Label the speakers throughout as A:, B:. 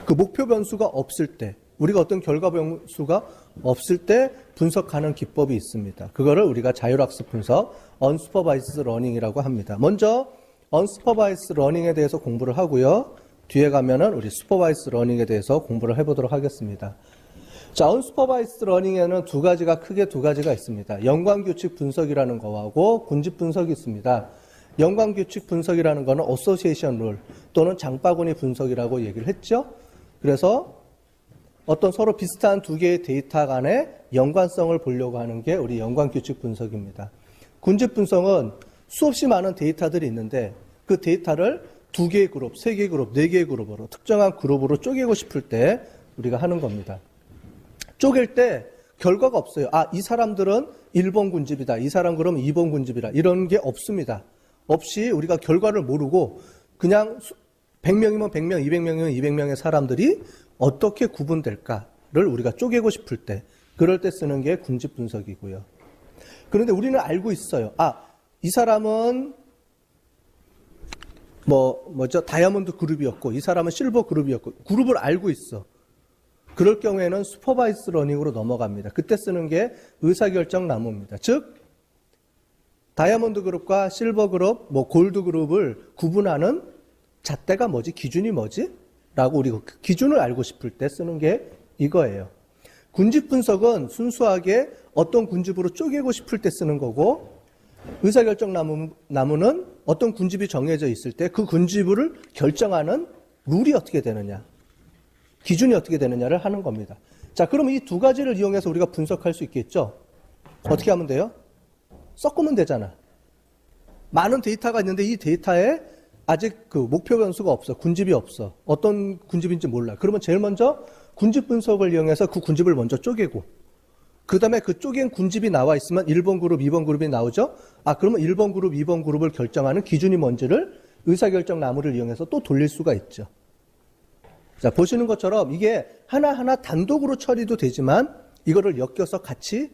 A: 그 목표 변수가 없을 때, 우리가 어떤 결과 변수가 없을 때 분석하는 기법이 있습니다. 그거를 우리가 자율학습 분석, unsupervised learning이라고 합니다. 먼저 unsupervised learning에 대해서 공부를 하고요. 뒤에 가면은 우리 supervised learning에 대해서 공부를 해보도록 하겠습니다. 자, unsupervised learning에는 크게 두 가지가 있습니다. 연관규칙 분석이라는 거하고 군집 분석이 있습니다. 연관규칙 분석이라는 거는 association rule 또는 장바구니 분석이라고 얘기를 했죠. 그래서 어떤 서로 비슷한 두 개의 데이터 간의 연관성을 보려고 하는 게 우리 연관규칙 분석입니다. 군집 분석은 수없이 많은 데이터들이 있는데 그 데이터를 두 개의 그룹, 세 개의 그룹, 네 개의 그룹으로 특정한 그룹으로 쪼개고 싶을 때 우리가 하는 겁니다. 쪼갤 때 결과가 없어요. 아, 이 사람들은 1번 군집이다. 이 사람 그럼 2번 군집이다. 이런 게 없습니다. 없이 우리가 결과를 모르고 그냥 100명이면 100명, 200명이면 200명의 사람들이 어떻게 구분될까를 우리가 쪼개고 싶을 때, 그럴 때 쓰는 게 군집 분석이고요. 그런데 우리는 알고 있어요. 아, 이 사람은 다이아몬드 그룹이었고, 이 사람은 실버 그룹이었고, 그룹을 알고 있어. 그럴 경우에는 슈퍼바이스 러닝으로 넘어갑니다. 그때 쓰는 게 의사결정 나무입니다. 즉, 다이아몬드 그룹과 실버 그룹, 골드 그룹을 구분하는 잣대가 뭐지? 기준이 뭐지? 라고 우리 그 기준을 알고 싶을 때 쓰는 게 이거예요. 군집 분석은 순수하게 어떤 군집으로 쪼개고 싶을 때 쓰는 거고, 의사결정 나무는 어떤 군집이 정해져 있을 때 그 군집을 결정하는 룰이 어떻게 되느냐, 기준이 어떻게 되느냐를 하는 겁니다. 자, 그럼 이 두 가지를 이용해서 우리가 분석할 수 있겠죠? 어떻게 하면 돼요? 섞으면 되잖아. 많은 데이터가 있는데 이 데이터에 아직 그 목표 변수가 없어. 군집이 없어. 어떤 군집인지 몰라. 그러면 제일 먼저 군집 분석을 이용해서 그 군집을 먼저 쪼개고, 그 다음에 그 쪼갠 군집이 나와 있으면 1번 그룹, 2번 그룹이 나오죠? 아, 그러면 1번 그룹, 2번 그룹을 결정하는 기준이 뭔지를 의사결정 나무를 이용해서 또 돌릴 수가 있죠. 자, 보시는 것처럼 이게 하나하나 단독으로 처리도 되지만 이거를 엮여서 같이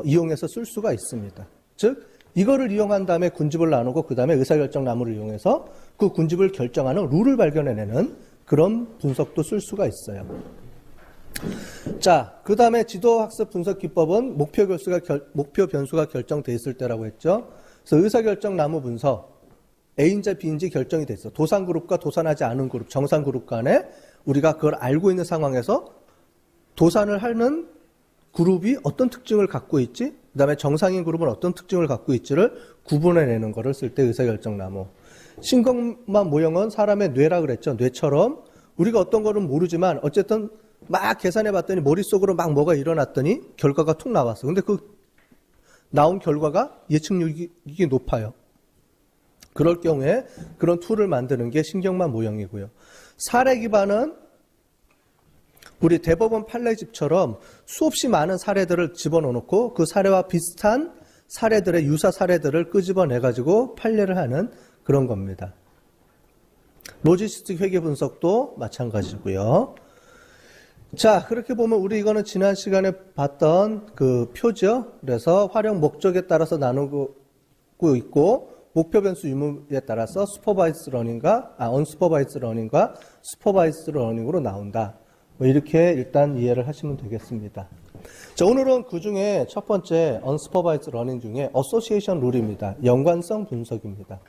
A: 이용해서 쓸 수가 있습니다. 즉, 이거를 이용한 다음에 군집을 나누고 그 다음에 의사결정 나무를 이용해서 그 군집을 결정하는 룰을 발견해내는 그런 분석도 쓸 수가 있어요. 자, 그 다음에 지도학습 분석 기법은 목표 변수가 결정돼 있을 때라고 했죠. 그래서 의사결정 나무 분석, A인지 B인지 결정이 됐어. 도산 그룹과 도산하지 않은 그룹, 정산 그룹 간에 우리가 그걸 알고 있는 상황에서 도산을 하는 그룹이 어떤 특징을 갖고 있지, 그 다음에 정상인 그룹은 어떤 특징을 갖고 있지를 구분해내는 거를 쓸 때 의사결정 나무. 신경만 모형은 사람의 뇌라 그랬죠. 뇌처럼 우리가 어떤 거는 모르지만 어쨌든 막 계산해 봤더니 머릿속으로 막 뭐가 일어났더니 결과가 툭 나왔어. 근데 그 나온 결과가 예측력이 높아요. 그럴 경우에 그런 툴을 만드는 게 신경만 모형이고요. 사례 기반은 우리 대법원 판례집처럼 수없이 많은 사례들을 집어넣고 그 사례와 비슷한 사례들의 유사 사례들을 끄집어내가지고 판례를 하는 그런 겁니다. 로지스틱 회계 분석도 마찬가지고요. 자, 그렇게 보면 우리 이거는 지난 시간에 봤던 그 표죠. 그래서 활용 목적에 따라서 나누고 있고, 목표 변수 유무에 따라서 unsupervised 러닝과 supervised 러닝으로 나온다. 이렇게 일단 이해를 하시면 되겠습니다. 자, 오늘은 그 중에 첫 번째 unsupervised 러닝 중에 association 룰입니다. 연관성 분석입니다.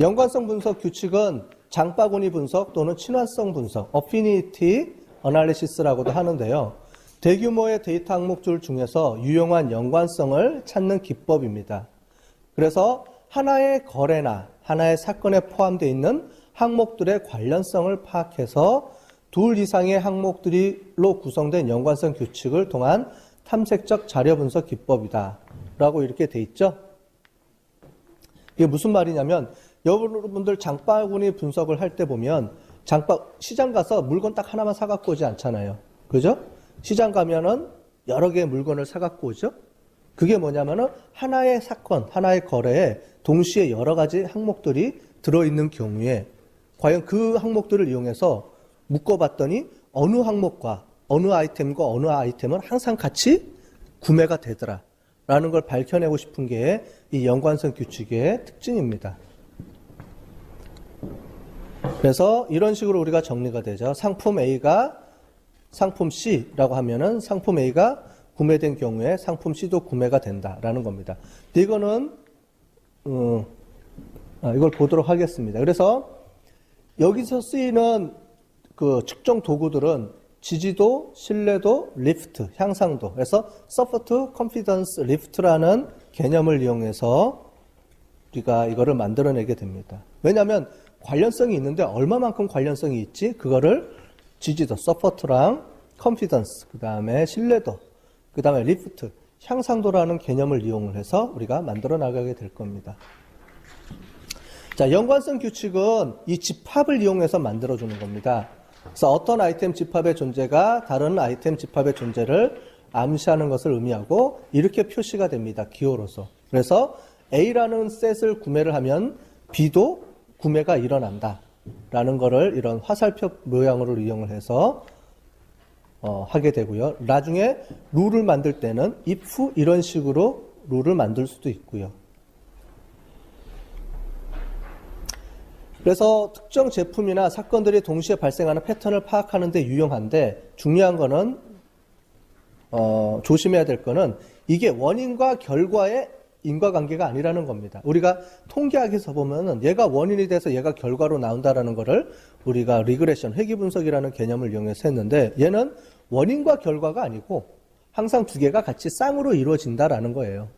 A: 연관성 분석 규칙은 장바구니 분석 또는 친환성 분석, affinity analysis라고도 하는데요. 대규모의 데이터 항목들 중에서 유용한 연관성을 찾는 기법입니다. 그래서 하나의 거래나 하나의 사건에 포함되어 있는 항목들의 관련성을 파악해서 둘 이상의 항목들로 구성된 연관성 규칙을 통한 탐색적 자료 분석 기법이다 라고 이렇게 돼 있죠. 이게 무슨 말이냐면 여러분들 장바구니 분석을 할 때 보면 시장 가서 물건 딱 하나만 사갖고 오지 않잖아요. 그죠? 시장 가면은 여러 개의 물건을 사갖고 오죠. 그게 뭐냐면은 하나의 사건, 하나의 거래에 동시에 여러 가지 항목들이 들어있는 경우에 과연 그 항목들을 이용해서 묶어봤더니 어느 항목과 어느 아이템과 어느 아이템은 항상 같이 구매가 되더라 라는 걸 밝혀내고 싶은 게 이 연관성 규칙의 특징입니다. 그래서 이런 식으로 우리가 정리가 되죠. 상품 A가 상품 C라고 하면은 상품 A가 구매된 경우에 상품 C도 구매가 된다라는 겁니다. 이거는 이걸 보도록 하겠습니다. 그래서 여기서 쓰이는 그 측정 도구들은 지지도, 신뢰도, 리프트, 향상도. 그래서 서포트 컨피던스 리프트라는 개념을 이용해서 우리가 이거를 만들어내게 됩니다. 왜냐하면 관련성이 있는데 얼마만큼 관련성이 있지? 그거를 지지도, 서포트랑 컨피던스, 그 다음에 신뢰도, 그 다음에 리프트, 향상도라는 개념을 이용을 해서 우리가 만들어 나가게 될 겁니다. 자, 연관성 규칙은 이 집합을 이용해서 만들어주는 겁니다. 그래서 어떤 아이템 집합의 존재가 다른 아이템 집합의 존재를 암시하는 것을 의미하고 이렇게 표시가 됩니다. 기호로서. 그래서 A라는 셋을 구매를 하면 B도 구매가 일어난다. 라는 거를 이런 화살표 모양으로 이용을 해서 하게 되고요. 나중에 룰을 만들 때는 if 이런 식으로 룰을 만들 수도 있고요. 그래서 특정 제품이나 사건들이 동시에 발생하는 패턴을 파악하는 데 유용한데 중요한 거는 조심해야 될 거는 이게 원인과 결과의 인과관계가 아니라는 겁니다. 우리가 통계학에서 보면은 얘가 원인이 돼서 얘가 결과로 나온다라는 거를 우리가 리그레션, 회귀 분석이라는 개념을 이용해서 했는데 얘는 원인과 결과가 아니고 항상 두 개가 같이 쌍으로 이루어진다라는 거예요.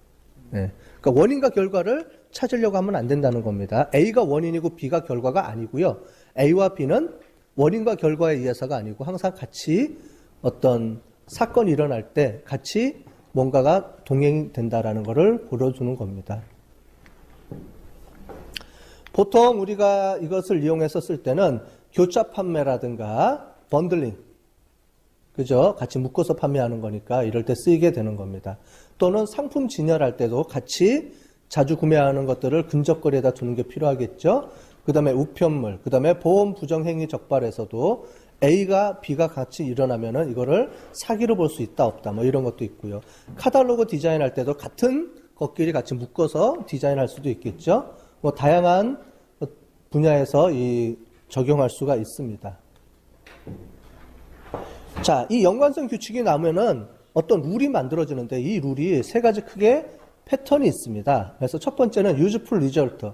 A: 네. 그러니까 원인과 결과를 찾으려고 하면 안 된다는 겁니다. A가 원인이고 B가 결과가 아니고요. A와 B는 원인과 결과에 의해서가 아니고 항상 같이 어떤 사건이 일어날 때 같이 뭔가가 동행이 된다라는 것을 보여주는 겁니다. 보통 우리가 이것을 이용해서 쓸 때는 교차 판매라든가 번들링, 그죠? 같이 묶어서 판매하는 거니까 이럴 때 쓰이게 되는 겁니다. 또는 상품 진열할 때도 같이 자주 구매하는 것들을 근접거리에다 두는 게 필요하겠죠. 그 다음에 우편물, 그 다음에 보험 부정행위 적발에서도 A가 B가 같이 일어나면은 이거를 사기로 볼 수 있다 없다 뭐 이런 것도 있고요. 카탈로그 디자인할 때도 같은 것끼리 같이 묶어서 디자인할 수도 있겠죠. 뭐 다양한 분야에서 적용할 수가 있습니다. 자, 이 연관성 규칙이 나오면은 어떤 룰이 만들어지는데 이 룰이 세 가지 크게 패턴이 있습니다. 그래서 첫 번째는 useful result.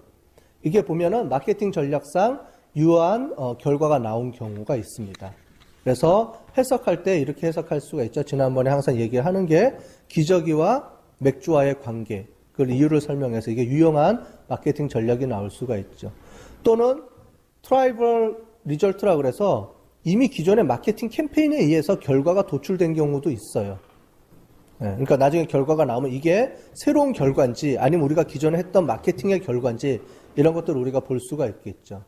A: 이게 보면은 마케팅 전략상 유효한 결과가 나온 경우가 있습니다. 그래서 해석할 때 이렇게 해석할 수가 있죠. 지난번에 항상 얘기하는 게 기저귀와 맥주와의 관계, 그 이유를 설명해서 이게 유용한 마케팅 전략이 나올 수가 있죠. 또는 트라이벌 리절트라고 그래서 이미 기존의 마케팅 캠페인에 의해서 결과가 도출된 경우도 있어요. 그러니까 나중에 결과가 나오면 이게 새로운 결과인지 아니면 우리가 기존에 했던 마케팅의 결과인지 이런 것들을 우리가 볼 수가 있겠죠.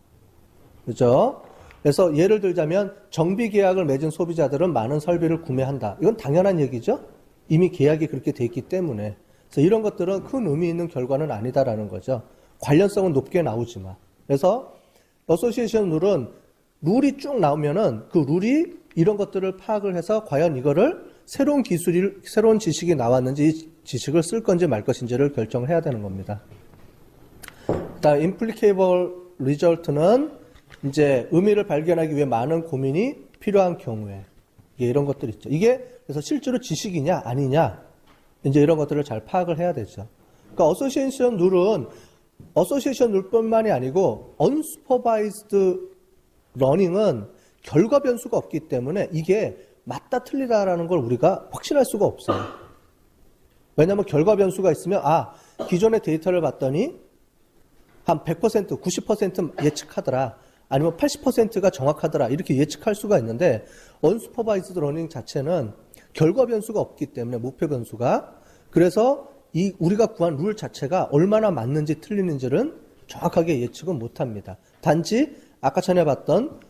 A: 그죠? 그래서 예를 들자면 정비 계약을 맺은 소비자들은 많은 설비를 구매한다. 이건 당연한 얘기죠. 이미 계약이 그렇게 돼 있기 때문에. 그래서 이런 것들은 큰 의미 있는 결과는 아니다라는 거죠. 관련성은 높게 나오지만. 그래서 어소시에이션 룰이 쭉 나오면은 그 룰이 이런 것들을 파악을 해서 과연 이거를 새로운 지식이 나왔는지 이 지식을 쓸 건지 말 것인지를 결정을 해야 되는 겁니다. 그다음 implicable result는 이제 의미를 발견하기 위해 많은 고민이 필요한 경우에 이런 것들 있죠. 이게 그래서 실제로 지식이냐 아니냐 이제 이런 것들을 잘 파악을 해야 되죠. 그러니까 어소시에이션 룰뿐만이 아니고 unsupervised 러닝은 결과 변수가 없기 때문에 이게 맞다 틀리다라는 걸 우리가 확신할 수가 없어요. 왜냐하면 결과 변수가 있으면 기존의 데이터를 봤더니 한 100%, 90% 예측하더라. 아니면 80%가 정확하더라. 이렇게 예측할 수가 있는데 언슈퍼바이즈드 러닝 자체는 결과 변수가 없기 때문에 목표 변수가 그래서 우리가 구한 룰 자체가 얼마나 맞는지 틀리는지는 정확하게 예측은 못합니다. 단지 아까 전에 봤던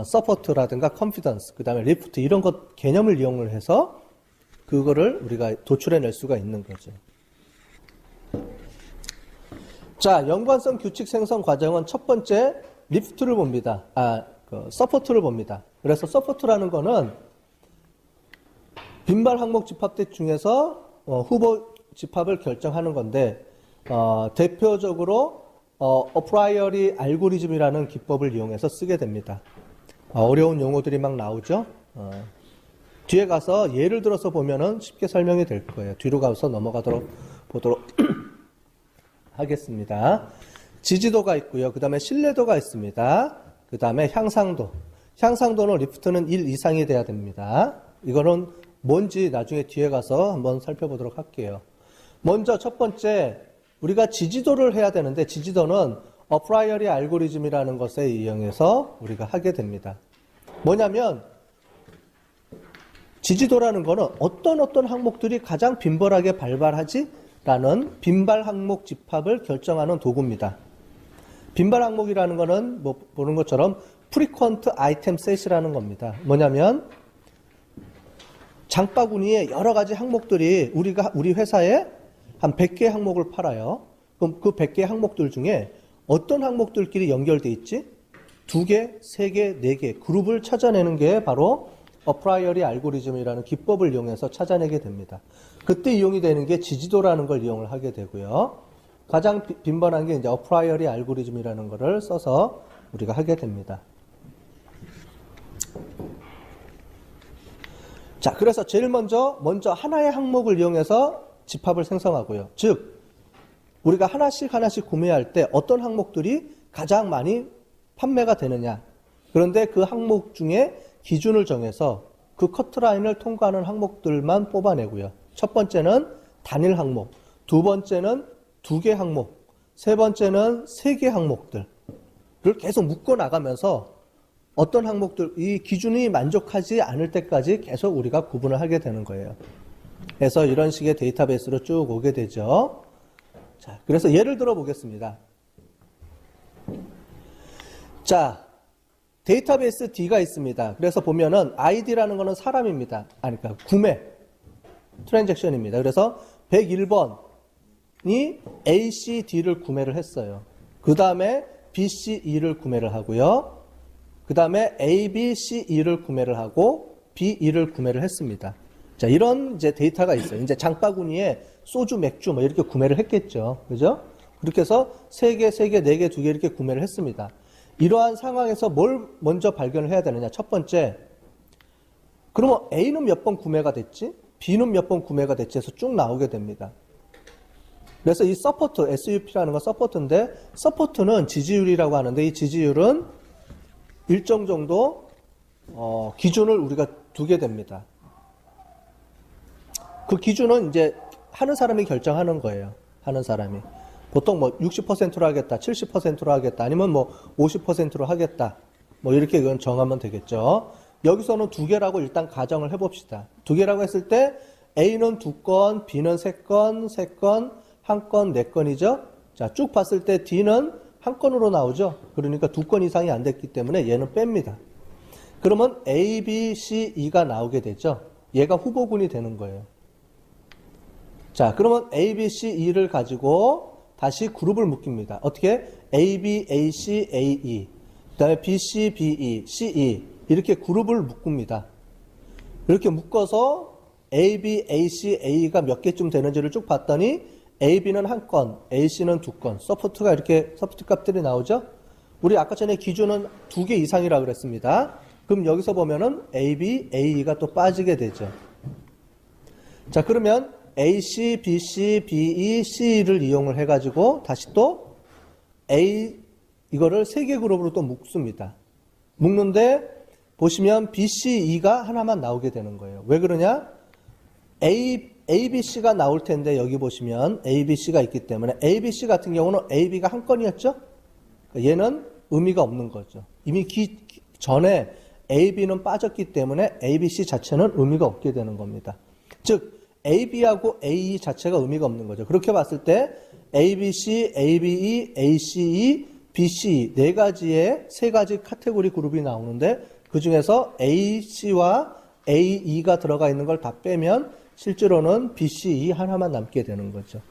A: 서포트라든가 컨피던스, 그 다음에 리프트 이런 것 개념을 이용을 해서 그거를 우리가 도출해낼 수가 있는 거죠. 자, 연관성 규칙 생성 과정은 첫 번째 리프트를 봅니다. 서포트를 봅니다. 그래서 서포트라는 거는 빈발 항목 집합대 중에서 후보 집합을 결정하는 건데 대표적으로 어프라이어리 알고리즘이라는 기법을 이용해서 쓰게 됩니다. 어려운 용어들이 막 나오죠. 뒤에 가서 예를 들어서 보면은 쉽게 설명이 될 거예요. 뒤로 가서 넘어가도록 보도록 하겠습니다. 지지도가 있고요. 그 다음에 신뢰도가 있습니다. 그 다음에 향상도. 향상도는 리프트는 1 이상이 돼야 됩니다. 이거는 뭔지 나중에 뒤에 가서 한번 살펴보도록 할게요. 먼저 첫 번째, 우리가 지지도를 해야 되는데 지지도는 어프라이어리 알고리즘이라는 것에 이용해서 우리가 하게 됩니다. 뭐냐면 지지도라는 거는 어떤 항목들이 가장 빈번하게 발발하지? 라는 빈발 항목 집합을 결정하는 도구입니다. 빈발 항목이라는 거는 뭐 보는 것처럼 frequent item set이라는 겁니다. 뭐냐면 장바구니에 여러 가지 항목들이 우리 회사에 한 100개 항목을 팔아요. 그럼 그 100개 항목들 중에 어떤 항목들끼리 연결돼 있지? 2개, 3개, 4개 그룹을 찾아내는 게 바로 어프라이어리 알고리즘이라는 기법을 이용해서 찾아내게 됩니다. 그때 이용이 되는 게 지지도라는 걸 이용을 하게 되고요. 가장 빈번한 게 이제 어프라이어리 알고리즘이라는 거를 써서 우리가 하게 됩니다. 자, 그래서 제일 먼저 하나의 항목을 이용해서 집합을 생성하고요. 즉, 우리가 하나씩 구매할 때 어떤 항목들이 가장 많이 판매가 되느냐. 그런데 그 항목 중에 기준을 정해서 그 커트라인을 통과하는 항목들만 뽑아내고요. 첫 번째는 단일 항목, 두 번째는 2개 항목, 세 번째는 3개 항목들을 계속 묶어 나가면서 어떤 항목들, 이 기준이 만족하지 않을 때까지 계속 우리가 구분을 하게 되는 거예요. 그래서 이런 식의 데이터베이스로 쭉 오게 되죠. 자, 그래서 예를 들어 보겠습니다. 자, 데이터베이스 D가 있습니다. 그래서 보면은 ID라는 거는 사람입니다. 그러니까 구매, 트랜잭션입니다. 그래서 101번이 ACD를 구매를 했어요. 그 다음에 BCE를 구매를 하고요. 그 다음에 ABCE를 구매를 하고 BE를 구매를 했습니다. 자, 이런 이제 데이터가 있어요. 이제 장바구니에 소주, 맥주 뭐 이렇게 구매를 했겠죠. 그죠? 그렇게 해서 3개, 4개, 4개, 2개 이렇게 구매를 했습니다. 이러한 상황에서 뭘 먼저 발견을 해야 되느냐. 첫 번째, 그러면 A는 몇 번 구매가 됐지? B는 몇 번 구매가 됐지? 해서 쭉 나오게 됩니다. 그래서 이 서포트, SUP라는 건 서포트인데, 서포트는 지지율이라고 하는데, 이 지지율은 일정 정도 기준을 우리가 두게 됩니다. 그 기준은 이제 하는 사람이 결정하는 거예요. 하는 사람이. 보통 뭐 60%로 하겠다, 70%로 하겠다, 아니면 뭐 50%로 하겠다. 뭐 이렇게 그건 정하면 되겠죠. 여기서는 2개라고 일단 가정을 해봅시다. 2개라고 했을 때 A는 2건, B는 3건, 3건, 1건, 4건이죠. 자, 쭉 봤을 때 D는 1건으로 나오죠. 그러니까 2건 이상이 안 됐기 때문에 얘는 뺍니다. 그러면 A, B, C, E가 나오게 되죠. 얘가 후보군이 되는 거예요. 자, 그러면 A, B, C, E를 가지고 다시 그룹을 묶입니다. 어떻게? A, B, A, C, A, E. 그 다음에 B, C, B, E, C, E. 이렇게 그룹을 묶습니다. 이렇게 묶어서 A, B, A, C, A가 몇 개쯤 되는지를 쭉 봤더니 A, B는 1건, A, C는 2건. 서포트가 이렇게, 서포트 값들이 나오죠? 우리 아까 전에 기준은 2개 이상이라고 그랬습니다. 그럼 여기서 보면은 A, B, A, E가 또 빠지게 되죠. 자, 그러면 AC, BC, BE, C를 이용을 해가지고 다시 또 이거를 3개 그룹으로 또 묶습니다. 묶는데 보시면 BCE가 하나만 나오게 되는 거예요. 왜 그러냐? ABC가 나올 텐데 여기 보시면 ABC가 있기 때문에 ABC 같은 경우는 AB가 한 건이었죠? 얘는 의미가 없는 거죠. 이미 전에 AB는 빠졌기 때문에 ABC 자체는 의미가 없게 되는 겁니다. 즉 AB하고 AE 자체가 의미가 없는 거죠. 그렇게 봤을 때 ABC, ABE, ACE, BCE 네 가지의 세 가지 카테고리 그룹이 나오는데 그 중에서 AC와 AE가 들어가 있는 걸 다 빼면 실제로는 BCE 하나만 남게 되는 거죠.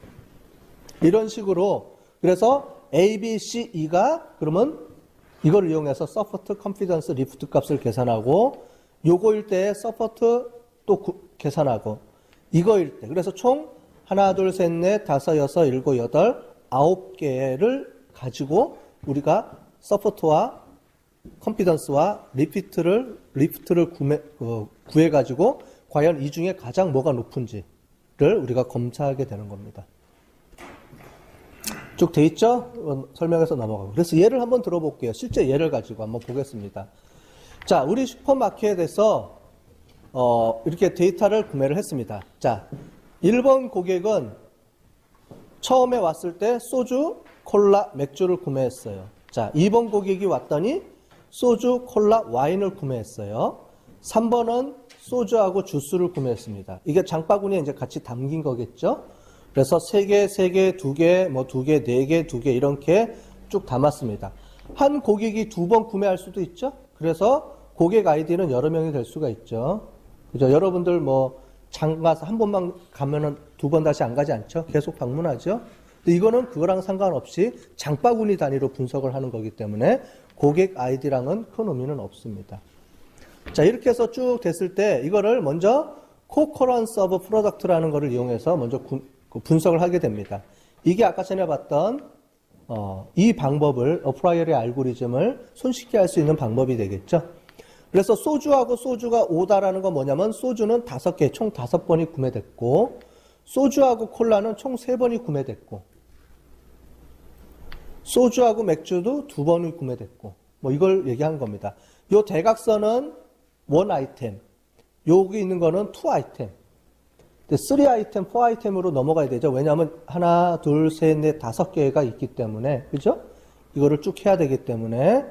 A: 이런 식으로 그래서 ABCE가 그러면 이걸 이용해서 서포트 컨피던스 리프트 값을 계산하고 요거일 때 서포트 또 계산하고 이거일 때 그래서 총 하나 둘 셋 넷 다섯 여섯 일곱 여덟 9개를 가지고 우리가 서포트와 컨피던스와 리프트를 구해가지고 과연 이 중에 가장 뭐가 높은지를 우리가 검사하게 되는 겁니다. 쭉 돼 있죠? 설명해서 넘어가고. 그래서 예를 한번 들어볼게요. 실제 예를 가지고 한번 보겠습니다. 자, 우리 슈퍼마켓에서 이렇게 데이터를 구매를 했습니다. 자, 1번 고객은 처음에 왔을 때 소주, 콜라, 맥주를 구매했어요. 자, 2번 고객이 왔더니 소주, 콜라, 와인을 구매했어요. 3번은 소주하고 주스를 구매했습니다. 이게 장바구니에 이제 같이 담긴 거겠죠? 그래서 3개, 3개, 2개, 뭐 2개, 4개, 2개 이렇게 쭉 담았습니다. 한 고객이 2번 구매할 수도 있죠? 그래서 고객 아이디는 여러 명이 될 수가 있죠. 그죠? 여러분들 뭐 장 가서 한 번만 가면은 2번 다시 안 가지 않죠? 계속 방문하죠? 근데 이거는 그거랑 상관없이 장바구니 단위로 분석을 하는 거기 때문에 고객 아이디랑은 큰 의미는 없습니다. 자, 이렇게 해서 쭉 됐을 때 이거를 먼저 코커런스 오브 프로덕트라는 거를 이용해서 먼저 분석을 하게 됩니다. 이게 아까 전에 봤던 이 방법을 어프라이어리 알고리즘을 손쉽게 할 수 있는 방법이 되겠죠. 그래서 소주하고 소주가 오다라는 건 뭐냐면 소주는 5개, 총 5번이 구매됐고 소주하고 콜라는 총 3번이 구매됐고 소주하고 맥주도 2번이 구매됐고 뭐 이걸 얘기한 겁니다. 요 대각선은 1 아이템, 여기 있는 거는 2 아이템, 3 아이템, 4 아이템으로 넘어가야 되죠. 왜냐하면 하나, 둘, 셋, 넷, 5개가 있기 때문에, 그죠? 이거를 쭉 해야 되기 때문에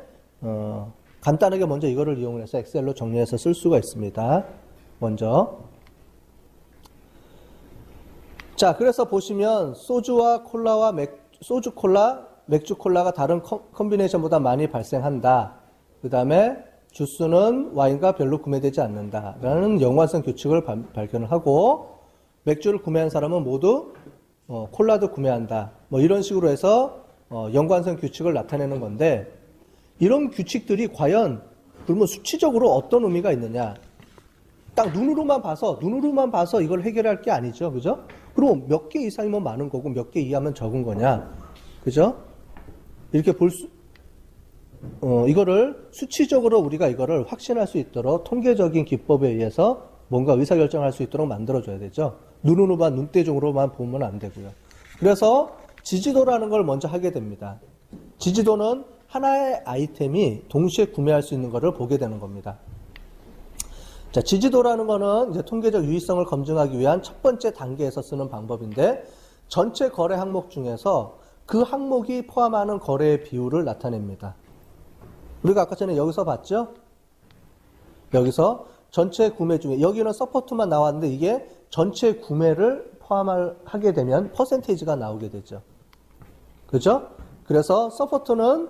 A: 간단하게 먼저 이거를 이용해서 엑셀로 정리해서 쓸 수가 있습니다. 먼저. 자, 그래서 보시면 소주와 콜라와 소주 콜라, 맥주 콜라가 다른 컨비네이션보다 많이 발생한다. 그 다음에 주스는 와인과 별로 구매되지 않는다라는 연관성 규칙을 발견을 하고 맥주를 구매한 사람은 모두 콜라도 구매한다. 뭐 이런 식으로 해서 연관성 규칙을 나타내는 건데 이런 규칙들이 과연 그러면 수치적으로 어떤 의미가 있느냐? 딱 눈으로만 봐서 이걸 해결할 게 아니죠. 그죠? 그럼 몇 개 이상이면 많은 거고 몇 개 이하면 적은 거냐? 그죠? 이렇게 이거를 수치적으로 우리가 이거를 확신할 수 있도록 통계적인 기법에 의해서 뭔가 의사결정할 수 있도록 만들어줘야 되죠. 눈으로만, 눈대중으로만 보면 안 되고요. 그래서 지지도라는 걸 먼저 하게 됩니다. 지지도는 하나의 아이템이 동시에 구매할 수 있는 것을 보게 되는 겁니다. 자, 지지도라는 거는 이제 통계적 유의성을 검증하기 위한 첫 번째 단계에서 쓰는 방법인데 전체 거래 항목 중에서 그 항목이 포함하는 거래의 비율을 나타냅니다. 우리가 아까 전에 여기서 봤죠? 여기서 전체 구매 중에 여기는 서포트만 나왔는데 이게 전체 구매를 포함하게 되면 퍼센테이지가 나오게 되죠. 그죠? 그래서 서포트는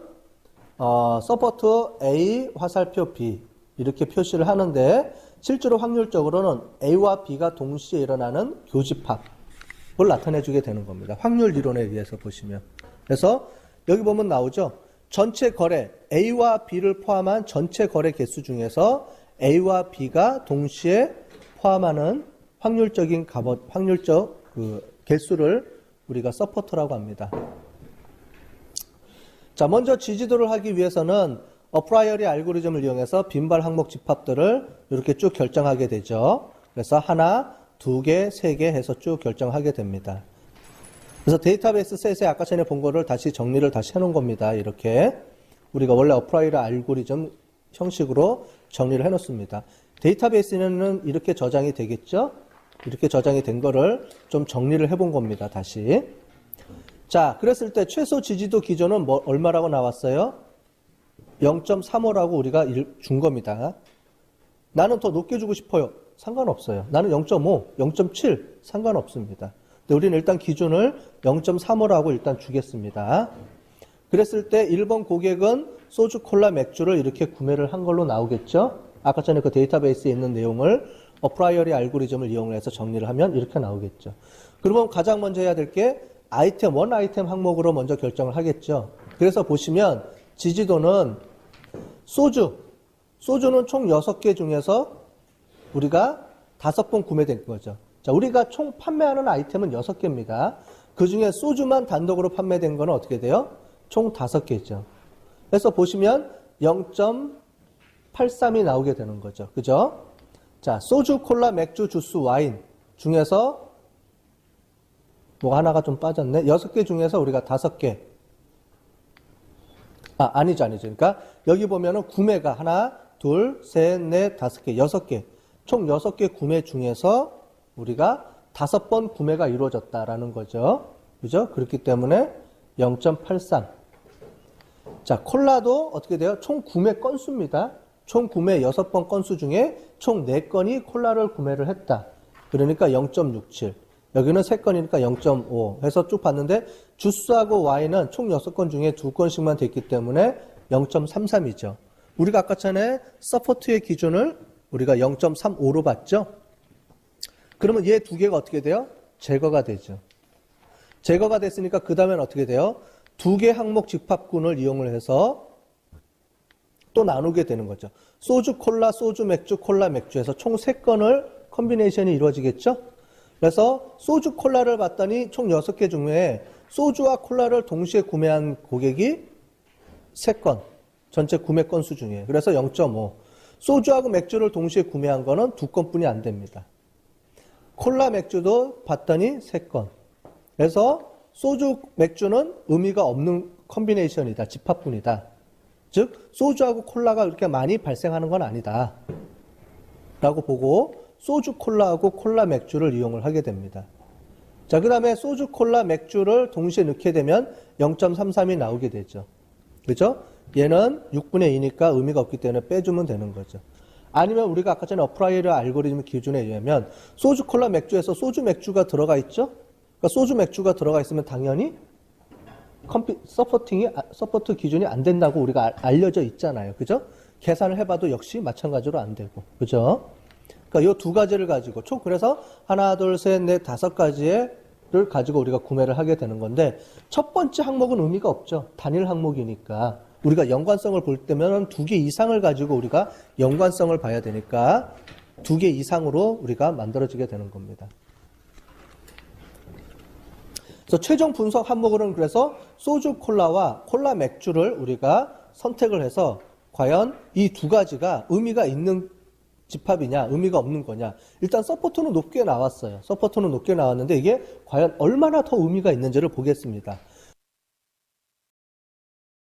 A: 서포트 A, 화살표 B 이렇게 표시를 하는데 실제로 확률적으로는 A와 B가 동시에 일어나는 교집합을 나타내주게 되는 겁니다. 확률 이론에 의해서 보시면. 그래서 여기 보면 나오죠. 전체 거래 A와 B를 포함한 전체 거래 개수 중에서 A와 B가 동시에 포함하는 확률적 개수를 우리가 서포트라고 합니다. 자, 먼저 지지도를 하기 위해서는 어프라이어리 알고리즘을 이용해서 빈발 항목 집합들을 이렇게 쭉 결정하게 되죠. 그래서 하나, 2개, 3개 해서 쭉 결정하게 됩니다. 그래서 데이터베이스 셋에 아까 전에 본 거를 다시 정리를 다시 해놓은 겁니다. 이렇게 우리가 원래 어프라이어리 알고리즘 형식으로 정리를 해놓습니다. 데이터베이스에는 이렇게 저장이 되겠죠? 이렇게 저장이 된 거를 좀 정리를 해본 겁니다. 다시. 자, 그랬을 때 최소 지지도 기준은 얼마라고 나왔어요? 0.35라고 우리가 준 겁니다. 나는 더 높게 주고 싶어요. 상관없어요. 나는 0.5, 0.7 상관없습니다. 근데 우리는 일단 기준을 0.35라고 일단 주겠습니다. 그랬을 때 1번 고객은 소주, 콜라, 맥주를 이렇게 구매를 한 걸로 나오겠죠? 아까 전에 그 데이터베이스에 있는 내용을 어프라이어리 알고리즘을 이용해서 정리를 하면 이렇게 나오겠죠. 그러면 가장 먼저 해야 될 게 원 아이템 항목으로 먼저 결정을 하겠죠. 그래서 보시면 지지도는 소주는 총 6개 중에서 우리가 5번 구매된 거죠. 자, 우리가 총 판매하는 아이템은 6개입니다. 그 중에 소주만 단독으로 판매된 거는 어떻게 돼요? 총 5개죠. 그래서 보시면 0.83이 나오게 되는 거죠. 그죠? 자, 소주, 콜라, 맥주, 주스, 와인 중에서 뭐 하나가 좀 빠졌네. 6개 중에서 우리가 5개. 아니죠. 그러니까 여기 보면은 구매가 하나, 둘, 셋, 넷, 5개, 6개. 총 6개 구매 중에서 우리가 5번 구매가 이루어졌다라는 거죠. 그죠? 그렇기 때문에 0.83. 자, 콜라도 어떻게 돼요? 총 구매 건수입니다. 총 구매 6번 건수 중에 총 4건이 콜라를 구매를 했다. 그러니까 0.67. 여기는 3건이니까 0.5 해서 쭉 봤는데 주스하고 와인은 총 6건 중에 2건씩만 됐기 때문에 0.33이죠. 우리가 아까 전에 서포트의 기준을 우리가 0.35로 봤죠. 그러면 얘 2개가 어떻게 돼요? 제거가 되죠. 제거가 됐으니까 그 다음엔 어떻게 돼요? 2개 항목 집합군을 이용을 해서 또 나누게 되는 거죠. 소주, 콜라, 소주, 맥주, 콜라, 맥주에서 총 3건을 컨비네이션이 이루어지겠죠? 그래서 소주, 콜라를 봤더니 총 6개 중에 소주와 콜라를 동시에 구매한 고객이 3건. 전체 구매 건수 중에. 그래서 0.5. 소주하고 맥주를 동시에 구매한 거는 2건뿐이 안 됩니다. 콜라, 맥주도 봤더니 3건. 그래서 소주, 맥주는 의미가 없는 컨비네이션이다. 집합군이다. 즉 소주하고 콜라가 그렇게 많이 발생하는 건 아니다. 라고 보고 소주, 콜라하고 콜라, 맥주를 이용을 하게 됩니다. 자, 그 다음에 소주, 콜라, 맥주를 동시에 넣게 되면 0.33이 나오게 되죠. 그죠? 얘는 6분의 2니까 의미가 없기 때문에 빼주면 되는 거죠. 아니면 우리가 아까 전에 어프라이어 알고리즘 기준에 의하면 소주, 콜라, 맥주에서 소주, 맥주가 들어가 있죠? 그러니까 소주, 맥주가 들어가 있으면 당연히 서포트 기준이 안 된다고 우리가 알려져 있잖아요. 그죠? 계산을 해봐도 역시 마찬가지로 안 되고. 그죠? 그러니까 이 2가지를 가지고 총 그래서 하나, 둘, 셋, 넷, 5가지를 가지고 우리가 구매를 하게 되는 건데 첫 번째 항목은 의미가 없죠. 단일 항목이니까. 우리가 연관성을 볼 때면 2개 이상을 가지고 우리가 연관성을 봐야 되니까 2개 이상으로 우리가 만들어지게 되는 겁니다. 그래서 최종 분석 항목으로는 그래서 소주, 콜라와 콜라, 맥주를 우리가 선택을 해서 과연 이 2가지가 의미가 있는 집합이냐, 의미가 없는 거냐. 일단 서포트는 높게 나왔어요. 서포트는 높게 나왔는데 이게 과연 얼마나 더 의미가 있는지를 보겠습니다.